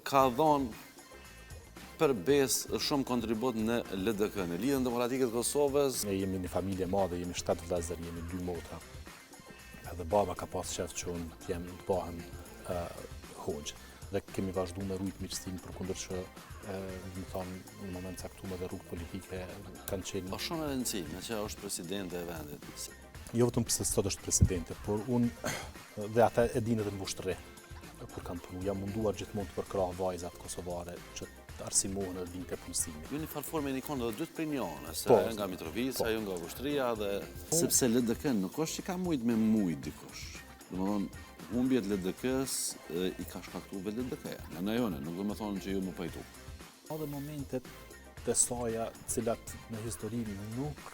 ka dhonë për besë shumë kontribut në LDK, në Lidhjen Demokratike të Kosovës. Ne jemi një familje madhe, jemi 7 vëllezër, jemi 2 motra. Edhe baba ka pas shef që unë t'jem të bëhem hoxh. Dhe kemi vazhdu me rujt miqësinë përkundër që më thonë në moment caktuar dhe rrugë politike kanë qenë. Po shumë e rëndësishme që është presidente e vendit. Jo vetëm pse sot është presidente, por unë dhe ata e dinë edhe në Vushtrri kur kam punu. Jam munduar gjithmonë të përkrah vajzat kosovare që të arsimohen dhe vinë te punësimi. Ju një farforme një konë dhe dytë për njone, se Po, nga Mitrovica, ju nga Vushtria dhe... Po. Sepse LDK nuk është që ka mujt me mujt dikush. Domethënë, humbjet LDK-s i ka shkaktuar LDK-ja. Nga na jone, nuk do me thonë që ju më pajtu. Ka dhe momentet të saja cilat në histori nuk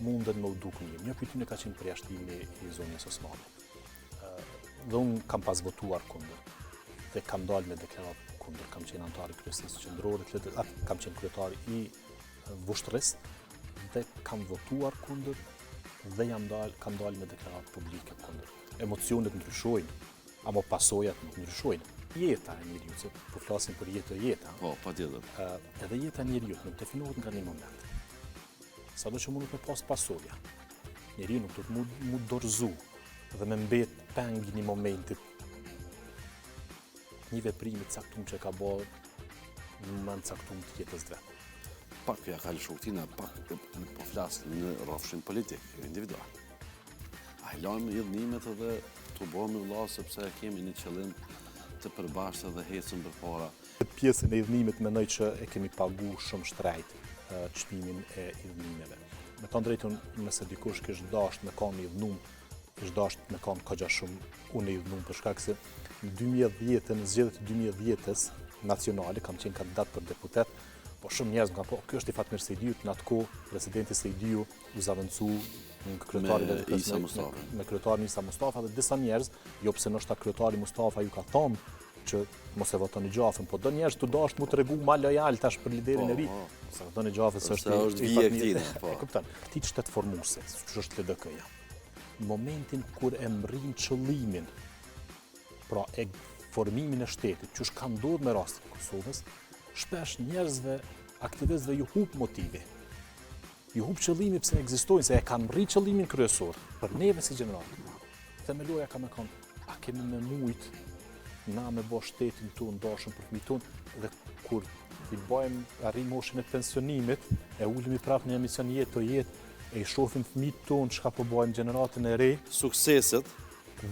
munden me u duk mirë. Një pyetje ka qenë përjashtimi i zonës Osmane. Dhe unë kam pas votuar kundër dhe kam dalë me deklarat kundër, kam qenë antar i kryesisë qendrore, kam qenë kryetar i Vushtrisë dhe kam votuar kundër dhe kam dalë me deklarat publike kundër. Emocionet ndryshojnë, ama pasojat nuk ndryshojnë. Jeta e njeriut, se po flasim për jetë e jeta. Po, patjetër. Edhe jeta e njeriut nuk definohet nga një moment. Sado që mundet me pas pasoja. Njeriu nuk do të mu dorëzu dhe me mbet peng një momentit një veprimit caktum që ka bërë në moment caktum të jetës vetë. Pak ja ka lëshuktina, pak po flasë në rrafshin politik, individual. A i lajmë jedhnimet edhe të bëhemi vëlla sepse kemi një qëllim të përbashkët dhe hecëm për para. Pjesën e idhënimit mendoj që e kemi pagu shumë shtrejt çmimin e idhënimeve. Me të drejtën, nëse dikush kishte dashur me kanë idhënum, kishte dashur me kanë kogja shumë unë idhënum për shkak se në 2010, në zgjedhjet e 2010-s nacionale kam qenë kandidat për deputet, po shumë njerëz më kanë po, ky është i Fatmir Sejdiut, në atë kohë presidenti Sejdiu u zaventsu me kryetarin Isa Mustafa dhe disa njerëz, jo pse ndoshta kryetari Mustafa ju ka thonë që mos e votoni Gjafën, po do njerëz të dashur mu tregu më lojal tash për liderin e ri. Mos e votoni Gjafën se është i Fatmirit. E kupton. Këtij shtet formuese, që është LDK-ja. Në momentin kur e mrin qëllimin, pra e formimin e shtetit, që ka ndodhur me rastin e Kosovës, shpesh njerëzve, aktivistëve ju hub motivi. Ju hub qëllimi pse ekzistojnë, se e kanë mri qëllimin kryesor, për neve si gjenerat. Themeloja ka me konë, a kemi me mujt na me bo shtetin tonë, dashëm për fëmijët tonë, dhe kur i arrim moshën e pensionimit, e ulemi prapë në emision jetë o jetë, e i shohim fëmijët tonë çka po bëjmë gjeneratën e re, Sukseset,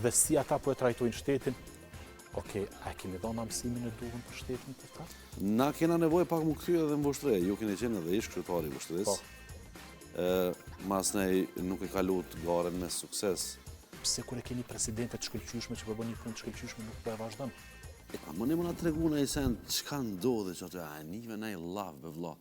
dhe si ata po e trajtojnë shtetin, a kemi dhënë mësimin e duhur për shtetin për ta? na kena nevojë pak më kthye edhe në Vushtri. Ju keni qenë edhe ish kryetari i Vushtrisë. Mas nej nuk e kalut garen me sukses. Pse kur e keni presidente të shkëlqyeshme që po bën një punë të shkëlqyeshme nuk po e vazhdon? A më ne më na tregu në isen çka ndodhi që aty, nive na i lavë vëlla.